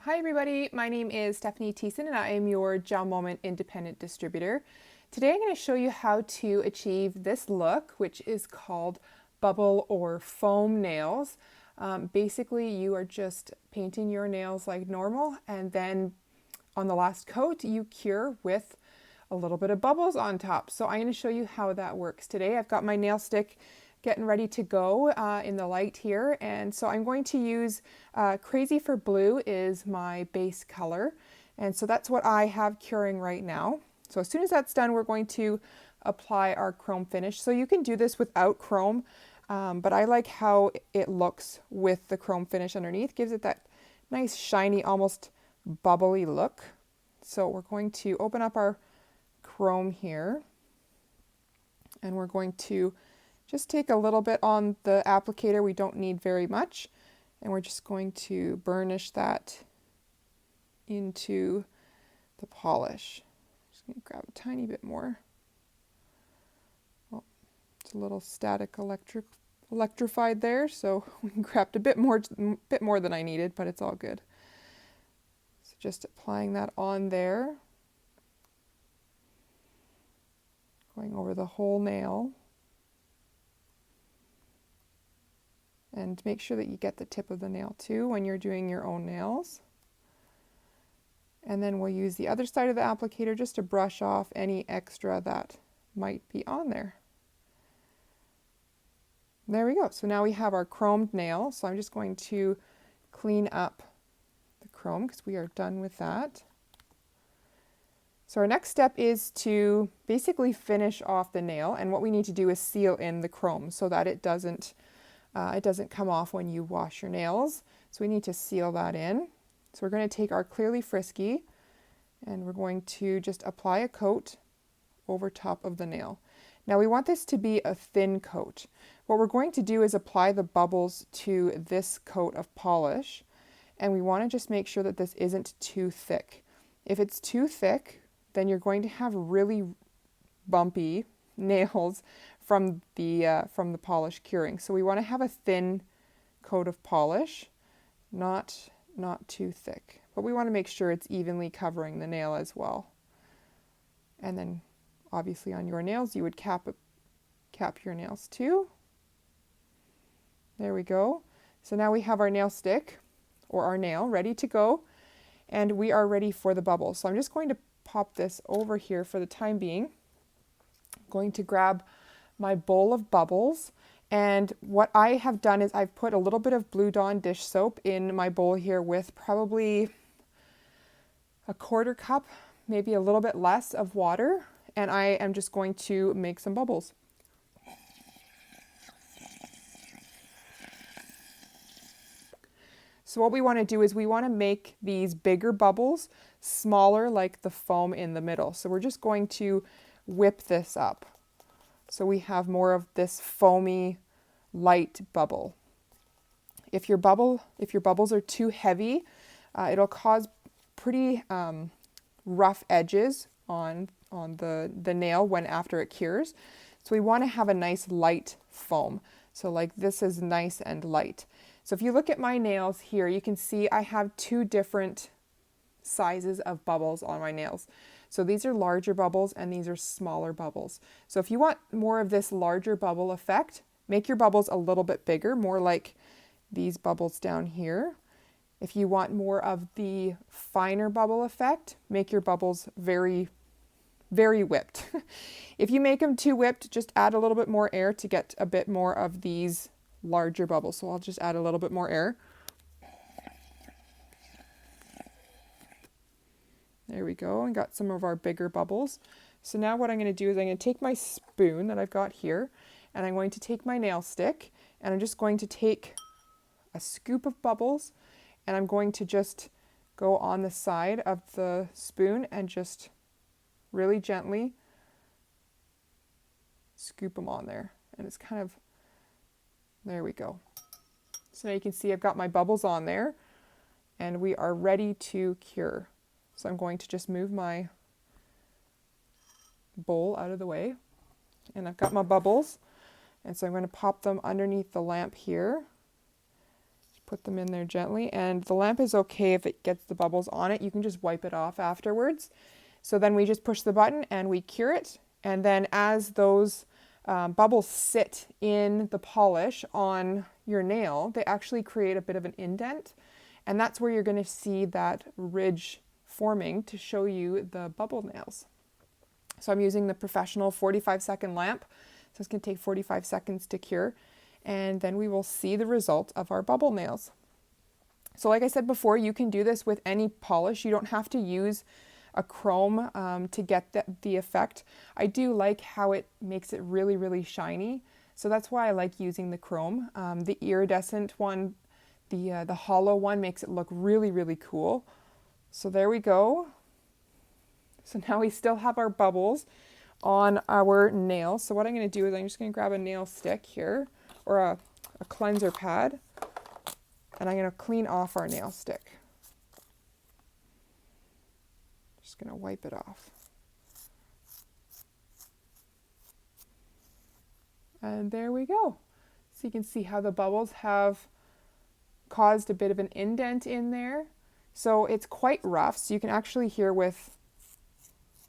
Hi everybody, my name is Stephanie Thiessen and I am your Gel Moment independent distributor. Today I'm going to show you how to achieve this look, which is called bubble or foam nails. Basically, you are just painting your nails like normal, and then on the last coat you cure with a little bit of bubbles on top. So I'm going to show you how that works today. I've got my nail stick getting ready to go in the light here, and so I'm going to use Crazy for Blue is my base color, and so that's what I have curing right now. So as soon as that's done, we're going to apply our chrome finish. So you can do this without chrome, but I like how it looks with the chrome finish underneath. Gives it that nice shiny, almost bubbly look. So we're going to open up our chrome here, and we're going to just take a little bit on the applicator. We don't need very much, and we're just going to burnish that into the polish. Just going to grab a tiny bit more. Oh, it's a little static electrified there, so we grabbed a bit more than I needed, but it's all good. So just applying that on there, going over the whole nail. And make sure that you get the tip of the nail too when you're doing your own nails. And then we'll use the other side of the applicator just to brush off any extra that might be on there. There we go. So now we have our chromed nail. So I'm just going to clean up the chrome because we are done with that. So our next step is to basically finish off the nail, and what we need to do is seal in the chrome so that it doesn't come off when you wash your nails. So we need to seal that in. So we're going to take our Clearly Frisky and we're going to just apply a coat over top of the nail. Now we want this to be a thin coat. What we're going to do is apply the bubbles to this coat of polish, and we want to just make sure that this isn't too thick. If it's too thick, then you're going to have really bumpy nails from the polish curing. So we want to have a thin coat of polish, not too thick, but we want to make sure it's evenly covering the nail as well. And then obviously on your nails you would cap your nails too. There we go. So now we have our nail stick or our nail ready to go, and we are ready for the bubbles. So I'm just going to pop this over here for the time being. I'm going to grab my bowl of bubbles, and what I have done is I've put a little bit of Blue Dawn dish soap in my bowl here with probably a quarter cup, maybe a little bit less of water, and I am just going to make some bubbles. So what we want to do is we want to make these bigger bubbles smaller, like the foam in the middle. So we're just going to whip this up. So we have more of this foamy, light bubble. If your bubbles are too heavy, it'll cause pretty rough edges on the nail when after it cures. So we want to have a nice light foam. So like this is nice and light. So if you look at my nails here, you can see I have two different sizes of bubbles on my nails. So these are larger bubbles and these are smaller bubbles. So if you want more of this larger bubble effect, make your bubbles a little bit bigger, more like these bubbles down here. If you want more of the finer bubble effect, make your bubbles very, very whipped. If you make them too whipped, just add a little bit more air to get a bit more of these larger bubbles. So I'll just add a little bit more air. There we go, and got some of our bigger bubbles. So now what I'm going to do is I'm going to take my spoon that I've got here, and I'm going to take my nail stick, and I'm just going to take a scoop of bubbles, and I'm going to just go on the side of the spoon and just really gently scoop them on there. And it's kind of, there we go. So now you can see I've got my bubbles on there, and we are ready to cure. So I'm going to just move my bowl out of the way, and I've got my bubbles, and so I'm going to pop them underneath the lamp here. Just put them in there gently, and the lamp is okay if it gets the bubbles on it. You can just wipe it off afterwards. So then we just push the button and we cure it. And then as those bubbles sit in the polish on your nail, they actually create a bit of an indent. And that's where you're going to see that ridge forming to show you the bubble nails. So I'm using the professional 45-second lamp. So it's going to take 45 seconds to cure. And then we will see the result of our bubble nails. So like I said before, you can do this with any polish. You don't have to use a chrome to get the effect. I do like how it makes it really, really shiny. So that's why I like using the chrome. The iridescent one, the hollow one, makes it look really, really cool. So there we go. So now we still have our bubbles on our nail. So what I'm going to do is I'm just going to grab a nail stick here, or a cleanser pad, and I'm going to clean off our nail stick. Just going to wipe it off. And there we go. So you can see how the bubbles have caused a bit of an indent in there. So it's quite rough. So you can actually hear with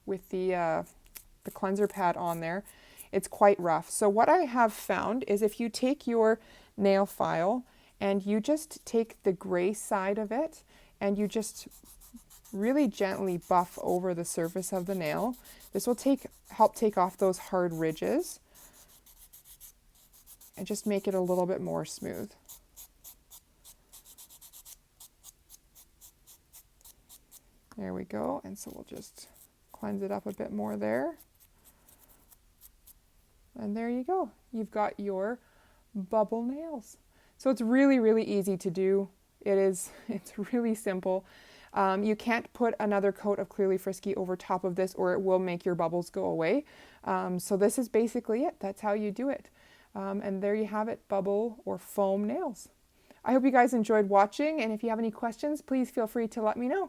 the cleanser pad on there, it's quite rough. So what I have found is if you take your nail file and you just take the gray side of it and you just really gently buff over the surface of the nail, this will help take off those hard ridges and just make it a little bit more smooth. There we go. And so we'll just cleanse it up a bit more there. And there you go. You've got your bubble nails. So it's really, really easy to do. It's really simple. You can't put another coat of Clearly Frisky over top of this or it will make your bubbles go away. So this is basically it. That's how you do it. And there you have it, bubble or foam nails. I hope you guys enjoyed watching, and if you have any questions, please feel free to let me know.